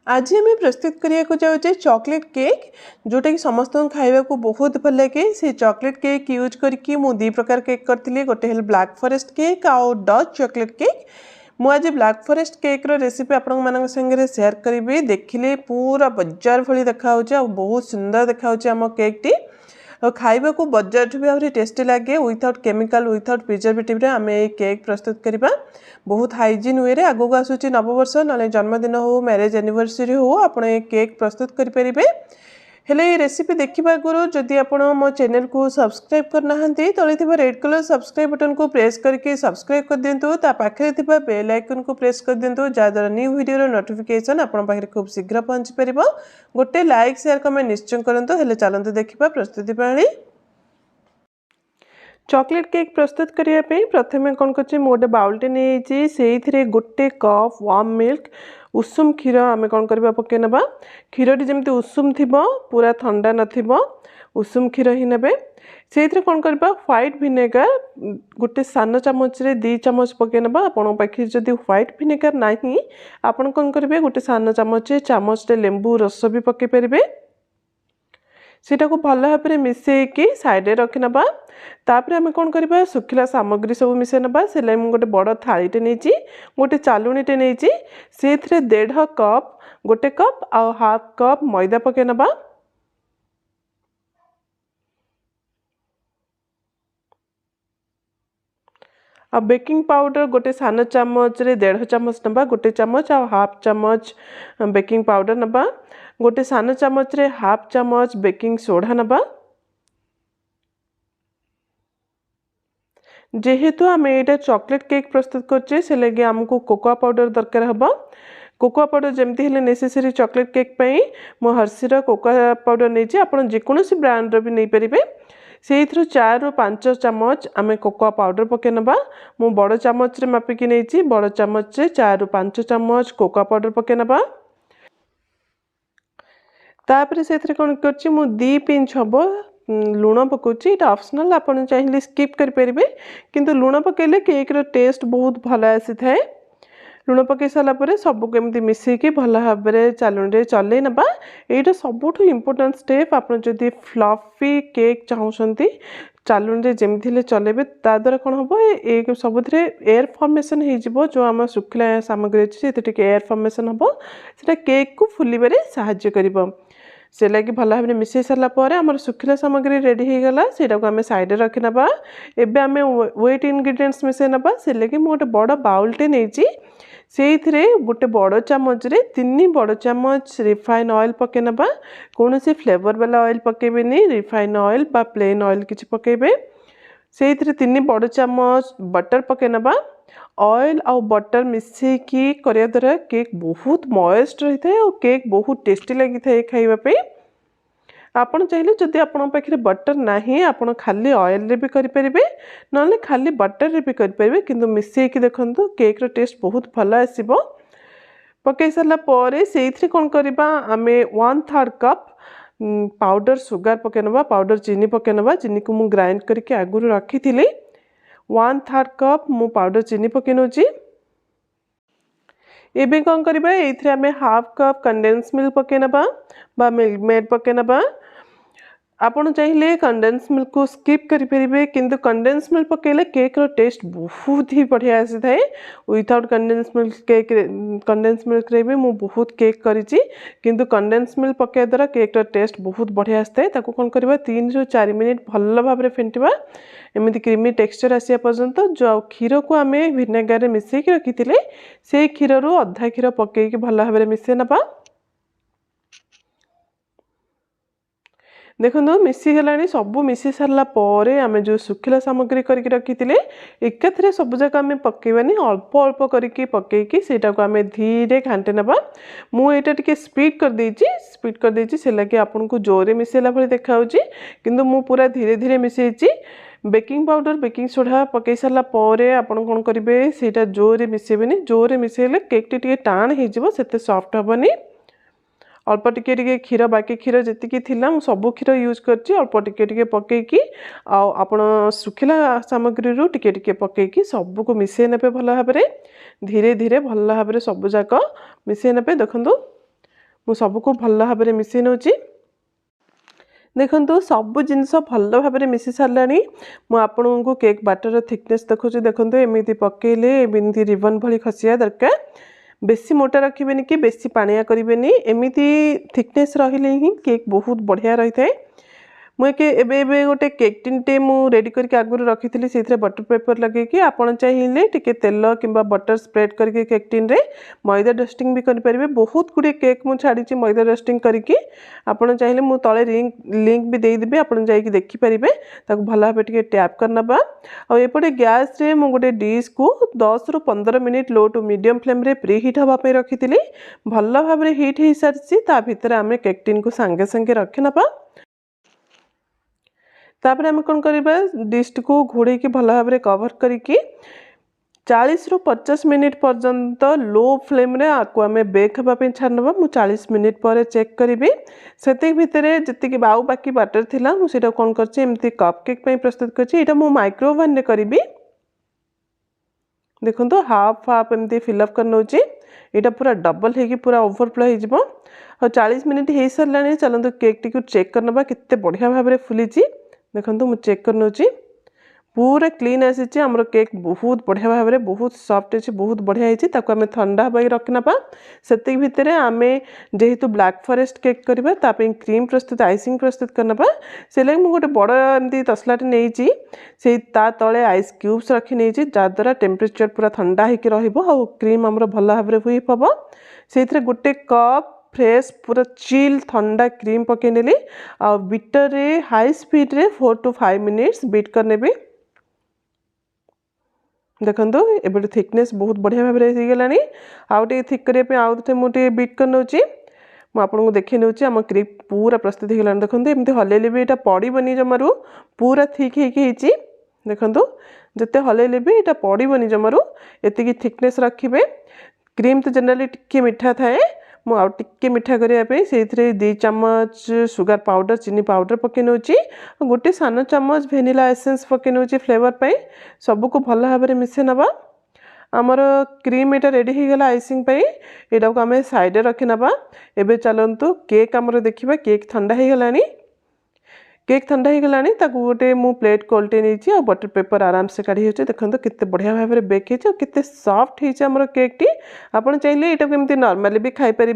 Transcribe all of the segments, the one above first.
आज आम प्रस्तुत करने जाऊे चॉकलेट केक जोटा कि समस्त खाइबा को बहुत भल लगे से चॉकलेट केक यूज करके मु दी प्रकार केक करी गोटे ब्लैक फॉरेस्ट केक आउ डच चॉकलेट केक मुझे ब्लैक फॉरेस्ट केक रो रेसिपी आपण मान संगे शेयर करी देखिले पूरा बजार भली देखा बहुत सुंदर देखा आम केक टी खाइबा को बजार भी आहरी टेस्टी लगे विथआउट केमिकल विथआउट प्रिजर्वेटिव आम ये केक प्रस्तुत करवा बहुत हाइजीन वे रे आगो आसूची नववर्ष ना जन्मदिन हो मैरिज एनिवर्सरी हो आप केक प्रस्तुत करें हेले ये रेसिपी देखा आगु जदि आप मो चैनल को सब्सक्राइब करना तले थी रेड कलर सब्सक्राइब बटन को प्रेस करके सब्सक्राइब कर दिंतु पाखे थी बेल आइकन को प्रेस कर दिंतु जहाँद्वारा न्यू वीडियो नोटिफिकेशन आपण पाखे खूब शीघ्र पहुँची पार गोटे लाइक शेयर कमेंट निश्चय करूँ हेले चलते देखा प्रस्तुति प्रणाली चॉकलेट केक प्रस्तुत करने प्रथम कौन कर गोटे बाउलटे नहीं से गोटे कप वार्म मिल्क उषुम क्षीर आम कौन करवा पकई ना क्षीर जमी उषुम थी पूरा ठंडा नथिबो उषुम क्षीर ही ने से कौन करवा व्हाइट विनेगर गोटे सान चामच रे 2 चामच पकई ना आपण पाखे जदि व्हाइट विनेगर ना आपन कौन करेंगे गोटे सान चामच लेंबू रस भी पकई पारे सीटा को भल भाव में मिसेकी साइड रखी नबा तापर आम कौन करवा सुखिला सामग्री सब मिसे नबा से गोटे बड़ थालीटे नहीं गोटे चालुणीटे नहीं से 1.5 कप गोटे कप आ हाफ कप मैदा पके नबा आ बेकिंग पाउडर गोटे सान चामच रे 1.5 चामच नबा गोटे चामच आ हाफ चामच बेकिंग पाउडर नबा गोटे सान चामच रे हाफ चामच बेकिंग सोडा नबा जेहेतु आम यहाँ चॉकलेट केक प्रस्तुत करछे से लगे आमको कोकोआ पाउडर दरकार हम कोकोआ पाउडर जमती है नेसेसरी चॉकलेट केक पई मो हर्षीर कोकोआ पाउडर नहीं आप जेकोसी ब्रांड भी नहीं पारे से 4 ରୁ 5 चामच आम कोकोआ पाउडर पके नबा मु बड़ चामच रे मापिकी नहीं बड़ चामच रे 4 ରୁ 5 चामच कोकोआ पाउडर पके नबा तापर से कौन कर 2 पिंच हम लुण पकाउची ये ऑप्शनल आप चाहिए स्किप करेंगे किंतु लुण पकेले केक रो टेस्ट बहुत भल आसी थाए लुण पकई सारापर सबको केमती मिसेकी भल भाव में चालुणी चल ना यहाँ सबुठ इम्पोर्टाट स्टेप आप फ्लफी केक चाहते चालुणी जमी चलेबे ताद्वारा कौन हम ये सब एयर फॉर्मेशन हो जो आम सुखिला सामग्री अच्छे से एयर फॉर्मेशन हम से केक को फुलबारे साहाय्य कर से लगी भल भाव में मिसई सारापर आम सुखिला सामग्री रेडी हो गला सेटा को आम साइड रखी नबा एबे आम वेट इनग्रेडिएंट्स मिसई नबा से लगी गोटे बड़ बाउलटे नहीं से गोटे बड़ चामच रे 3 बड़ चामच रिफाइन ऑयल पके नबा कौन से फ्लेवर वाला ऑयल पकेबेनी रिफाइन ऑयल बा प्लेन ऑयल किछि पकेबे से 3 बड़ चामच बटर पके नबा ऑयल आ बटर मिसेकी करिया द्वारा केक बहुत मॉइस्ट रही है और केक बहुत टेस्टी लगी था खाइबा आपन चाहिए जदि आपन पाखे बटर नहीं आपन खाली ऑयल रे भी करें ना खाली बटर रे भी करें किंतु मिसेकी देखंतु केक रो टेस्ट बहुत भल आसीबो पकई सारा पर से कौन करवा आम 1/3 कप पाउडर सुगार पके नबा पाउडर चीनी पके नबा चीनी को मु ग्राइंड करके आगुरी रखी थी 1/3 कप मु पाउडर चीनी पके नौची एबे कौन करबा एथरे आमे हाफ कप कंडेंस मिल्क पके नबा बा मिल्क मेड पके नबा आपन चाहिए कंडेंस मिल्क को स्किप करेंगे किंतु कंडेंस मिल्क पकेले केक रो टेस्ट बहुत ही बढ़िया आसी थाए without condense milk cake condense milk रे भी मु बहुत केक करिछि किंतु कंडेंस मिल्क पके द्वारा केक रो टेस्ट बहुत बढ़िया आसी थाए ताको कोन करबा 3 ରୁ 4 मिनिट भल भाव में फेंटिबा एमती क्रीमी टेक्सचर आसिया पर्यंत जो क्षीर को आम विनेगार मिसेक रखी से क्षीर रू अधा क्षीर पकईकि भल भाव में मिसे नबा देखो मिसीगला सबू मिसी सारापर आम जो सुखिला सामग्री करके रखी एकाथरे सब जाक आम पकेबानी अल्प अल्प करके पकईकि सेटा को आम धीरे घाटे नबा मुझे टे स्पीड कर देची से लगे आपन को जोरे मिसेला भली देखा किंतु मु पूरा धीरे धीरे मिसेची बेकिंग पाउडर बेकिंग सोडा पकई सारा पर आपन कौन करेंगे सेटा जोरे मिसेबेनी जोरे मिसेले केक टी टाण हो सॉफ्ट हेनी अल्प टिके क्षीर बाकी क्षीर जी थी सबू क्षीर यूज कर अल्प टिके पकईकि आपण सुखिला सामग्री रू टिके पकईकि सबको मिसई ने भल भाव में धीरे धीरे भल भाव में सबू जाक मिसई ने देखु मु सबको भल भाव में मिसई नौची। देखो सब जिनस भल भाव में मिसी सारे मुझे केक बाटर थिकनेस देखो देखो एमती पकईले एमती रिबन भली खसिया दरकार बेसी मोटा रखिबेनी कि बेसी पानिया करेंगे एमती थिकनेस रहिले ही केक बहुत बढ़िया रही है। मुझे एबे गोटे केक टिनटे रेडी करके आगुरी रखी से बटर पेपर लगे आपड़ चाहिए टिके तेल कि बटर स्प्रेड करके केक टिन रे मैदा डस्टिंग भी करेंगे। बहुत गुड़े केक मुझे छाड़ी मैदा डस्टिंग करके आपड़ चाहिए मुझे तले लिंक भी देदेवी आप देखिपारे भल भाव टैप करना। आउपटे गैस रे मु गोटे डिश को 10 ରୁ 15 minute low to medium flame रे प्री हिट हाँपाई रखी भल भाव हिट हो सारी भितर आम केक टिन को सांगे सांगे रखी नवा। तापर आम कौन करवा डिश को घोड़े की भल भाव कवर करके 40 ରୁ 50 मिनिट पर्यंत लो फ्लेम रे आपको आम बेक हाँपाई छाड़ ना। मुझे 40 मिनिट पर चेक करी से भितर जी बाऊ बाकी बाटर थिला मुझे कौन करमती कप केक प्रस्तुत कर माइक्रोवेव रे करी। देखो हाफ हाफ एमती फिलअप कर नौची यहाँ पूरा डबल होगी पूरा ओवरफ्लो हो 40 मिनिट हो सारे चलते केक टी चेक करना केते बढ़िया भाव में फुली। देखो मुझे चेक कर नौची पूरा क्लीन आसी आमर केक बहुत बढ़िया भाव में बहुत सॉफ्ट अच्छे बहुत बढ़िया होती आम ठंडा हाँ रखना से भितर आम जेहेतु ब्लैक फॉरेस्ट केक करवा क्रीम प्रस्तुत आइसिंग प्रस्तुत करना से लगे मुझे गोटे बड़ एमती तसलाटे नहीं से तले आइस क्यूब्स रखी नहीं जहाद्वारा टेम्परेचर पूरा ठंडा हो क्रीम आमर भल भाव में हुई हम से गोटे कप फ्रेश पूरा चिल ठंडा क्रीम पकईनेली आ बीटर रे हाई स्पीड रे 4 to 5 मिनिट्स बीट करने भी। देखो एबे थिकनेस बहुत बढ़िया भाव में गलानी आउ टे थिक करने आउे मुझे बीट कर नौची मुझे देखी नौची आम क्रीम पूरा प्रस्तुत हो देखो एमती हल्ले भी यहाँ पड़ोनी जमारू पूरा थिक होती। देखो जिते हल्ले भी यहाँ पड़ोनी जमारू एति थिकनेस रखिए। क्रीम तो जनरली टिके मीठा थाए मुझे मीठा करने से 2 चम्मच सुगर पाउडर चीनी पाउडर पकई नौची गोटे सान चम्मच भेनिला एसेंस पकई नौची फ्लेवर पाई सबको भल भाव में मिसे नवा। आमर क्रीम यहाँ रेडी हो गला आइसिंग यहाँ को आम साइड रखी नवा। एबे चलतु केक आमर देखा केक ठंडा हो गलानी केक ठंडा हो गलानी गोटे मु प्लेट को उल्टे नहीं और बटर पेपर आराम से काढ़ी हो देखो केते बढ़िया भाव में बेक होते सॉफ्ट होमर केक टी आपड़ चाहिए यहाँ को एमती नॉर्मली भी खाई पारे।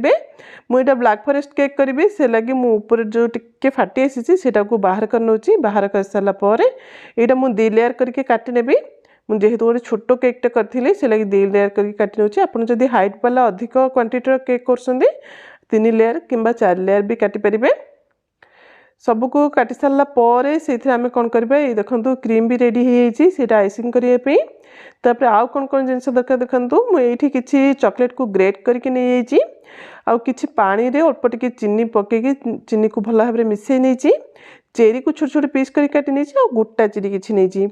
मुझे ब्लैक फॉरेस्ट केक करी से लगी मुझे जो टिके फाटी आसी को बाहर कर नौची बाहर कर सारापर यहाँ मुझे 2 लेयर करके काटी नेबी मुझे जेहेतु गोटे छोट केकटे करी से लगी 2 लेयर करके काटी नौची आपड़ जब हाइट वाला अधिक क्वांटिटी केक कर 3 लेयर कि 4 लेयर भी काटी पारे। सबको काटी सारा पर से आम कौन करवा देखो क्रीम भी रेडी हो आइसिंग करने तापर आउ कौन कौन जिन दरकार देखो मुझे किसी चॉकलेट को ग्रेट करके नहीं जाइए आउ किछि पानी रे अल्प टिके चीनी पकईकि चीनी को भल भाव में मिसई नहीं चेरी को छोट छोट पीस कर काटी नहीं और गोटा चेरी किसी नहीं।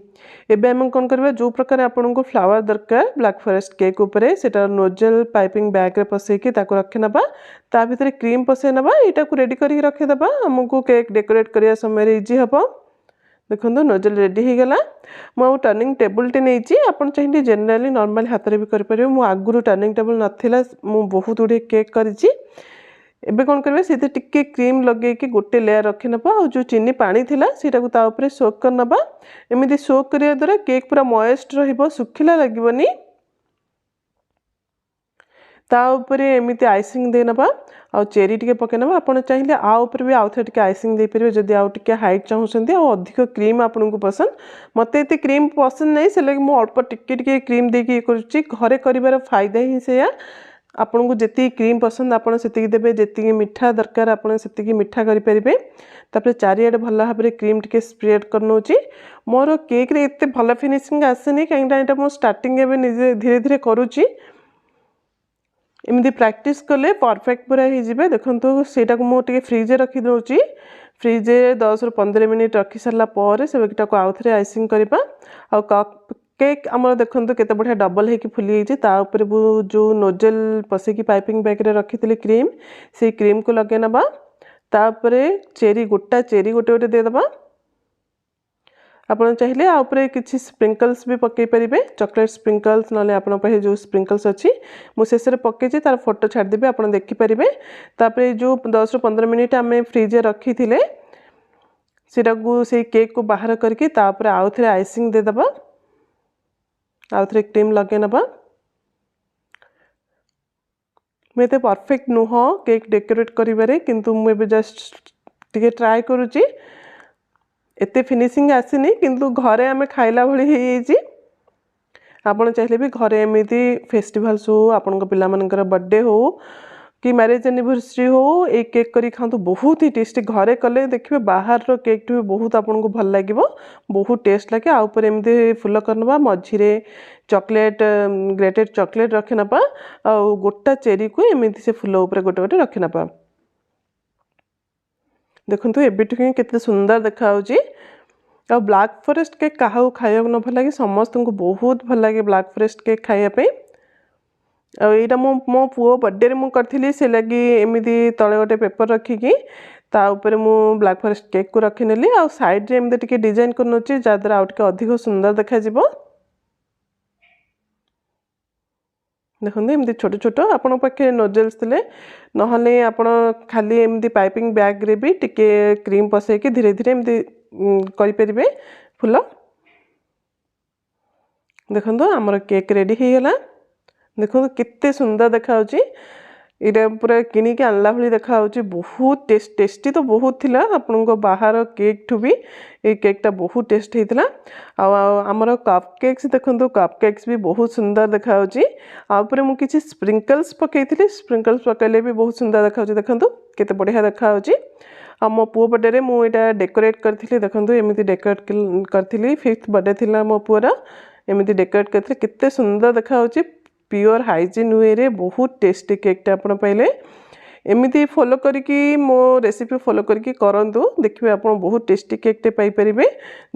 एबे हम कौन करवा जो प्रकार आपन को फ्लावर दरकार ब्लैक फॉरेस्ट केक उपरे सेटा नोजल पाइपिंग बैग रे पसईकि ताको रखी नबा ता भितर क्रीम पसई नबा एटा को रेडी करके रखी दबा हमको केक डेकोरेट करिया समय इजी हबो। देखो नोजल रेडी हो गला मु टर्निंग टेबल टे नहीं आपन चाहिए जनरली नॉर्मल हाथ रे भी कर परिबे मु आगुरु टर्निंग टेबल नथिला मु बहुत गुडे केक करिछि। एबे कौन करबे से टिके क्रीम लगे कि गोटे लेयर रखी नबा और जो चीनी पानी थिला सेटा को ता ऊपर सोक कर नबा एमिति सोक करिया द्वारा केक पूरा मॉइस्ट रहिबो सुखिला लागबनी ता ऊपर एमिति आइसिंग दे नबा और चेरी टिके पके नबा आपन चाहिए आ ऊपर भी आउ थे टिके आइसिंग दे परिबे जदी आउ टिके हाइट चाहउसंती और अधिक क्रीम आपन को पसंद मते एते क्रीम पसंद नहीं से लगे मु अल्प टिके टिके क्रीम देकी करूची घरे करिवार फायदा ही सेया आपन को जेती क्रीम पसंद आपन सेती देबे जेती मीठा दरकार आपन सेती मीठा करि परिबे। तापर चारियाडे भल भाव में क्रीम टिके स्प्रेड कर नौची मोर केक रे एते भल फिनिशिंग आसेनी कहीं एटा मो स्टार्टिंग एबे निजे धीरे धीरे करूची एमती प्रैक्टिस कले परफेक्ट पूरा हो जिबे। देखंतु सेटा को मो टिके फ्रिज रे रखी दउची फ्रिज 10 ରୁ 15 मिनिट रखी सारा पर से बेटा आउ थे आइसिंग करवा आ कप केक आमर देखो केते बढ़िया डबल होगी फुली ऊपर जो नोजल पसैकी पाइपिंग बैग रे रखी क्रीम से क्रीम को लगे नबा तापर चेरी गोटा चेरी गोटे गोटे देदबा आपण चाहिए आ ऊपर किसी स्प्रिंकल्स भी पकई पारे चॉकलेट स्प्रिंकल्स ना आपण पाखे जो स्प्रिंकल्स अच्छी मुझे शेष पकई तार फोटो छाड़देवी आप देखिपारे तापर जो 10 ରୁ 15 मिनिट आम फ्रिज रखी थे से केक को बाहर करके तापर आउ थे आइसिंग देदबा आउ थे क्रीम लगे नबा मुझे परफेक्ट नुह केक डेकोरेट करिबारे किंतु मुझे जस्ट टिके ट्राई करुची एते फिनिशिंग आसीनी किंतु घरे आमे खाइला भली हे जी आपण चाहिले भी घरे एमिति फेस्टिवल्स हो आपण को पिला मानकर बर्थडे हो कि मैरिज एनिवर्सरी हो एक केक करी खातु बहुत ही टेस्टी घरे कले देखिए बाहर रो केक टू बहुत आपन को भल लागिवो बहुत टेस्ट लागे आ ऊपर एमिति फुल करनबा मझिरे चॉकलेट ग्रेटेड चॉकलेट रखिनबा आ गोटा चेरी को एमिति से फुल ऊपर गोटे गोटे रखिनबा देखंतु एबिटु केते सुंदर देखा होची आ ब्लैक फॉरेस्ट केक काहा खाया न भल लागे समस्त को बहुत भल लागे ब्लैक फॉरेस्ट केक खाया पे आईटा मो पुओ बर्थडे रे मु करथिली से लगी एमिदी तळे गोटे पेपर रखिकी ता ऊपर मु ब्लैक फॉरेस्ट केक को रखि नेली आ साइड रे एमिदी टिके डिजाइन करनोची जादर आउट के अधिक सुंदर देखा जिवो देखते एमती छोट छोट आपण पाखे नोजल्स थे नहले आपण खाली एमती पाइपिंग बैग रे भी टिके क्रीम पसैकी धीरे धीरे एमती करें फुल देखो आमर केक रेडी हो गला देखो केते सुंदर देखा यहाँ पूरा किनिक आनला भाई देखा बहुत टेस्टी तो बहुत थिला आपण को बाहर केक ठू भी ये केकटा बहुत टेस्ट होता आमर कप केक्स देखो कप केक्स भी बहुत सुंदर देखा आउे मुझे स्प्रिंकल्स पकई स्प्रिंकल्स पकड़े भी बहुत सुंदर देखा देखो केते बढ़िया देखा आ मो पुओ बर्थडे मुझा डेकोरेट करी देखो एमती डेकोरेट करी 5th बर्थडे थिला मो पुअर एमती डेकोरेट करते केते सुंदर देखा प्योर हाइजीन वे रे बहुत टेस्टी केकटा आपण पाइले एमती फॉलो करके मो रेसिपी फॉलो करके करंतु देखिए आप बहुत टेस्टी केकटे पाई परिबे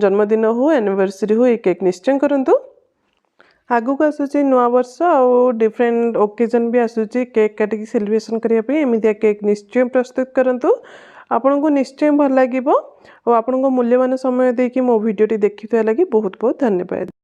जन्मदिन हो एनिवर्सरी हो ये केक निश्चय करंतु आगु को आसूची नुआ वर्ष आउ डिफरेंट ओकेजन भी आसूची केक काटिकी सेलिब्रेशन करिया पे एमितिया केक निश्चय प्रस्तुत करंतु आपन को निश्चय भल लागिबो और आपन को मूल्यवान समय देकी मो वीडियो टी देखिथि लागि बहुत बहुत धन्यवाद।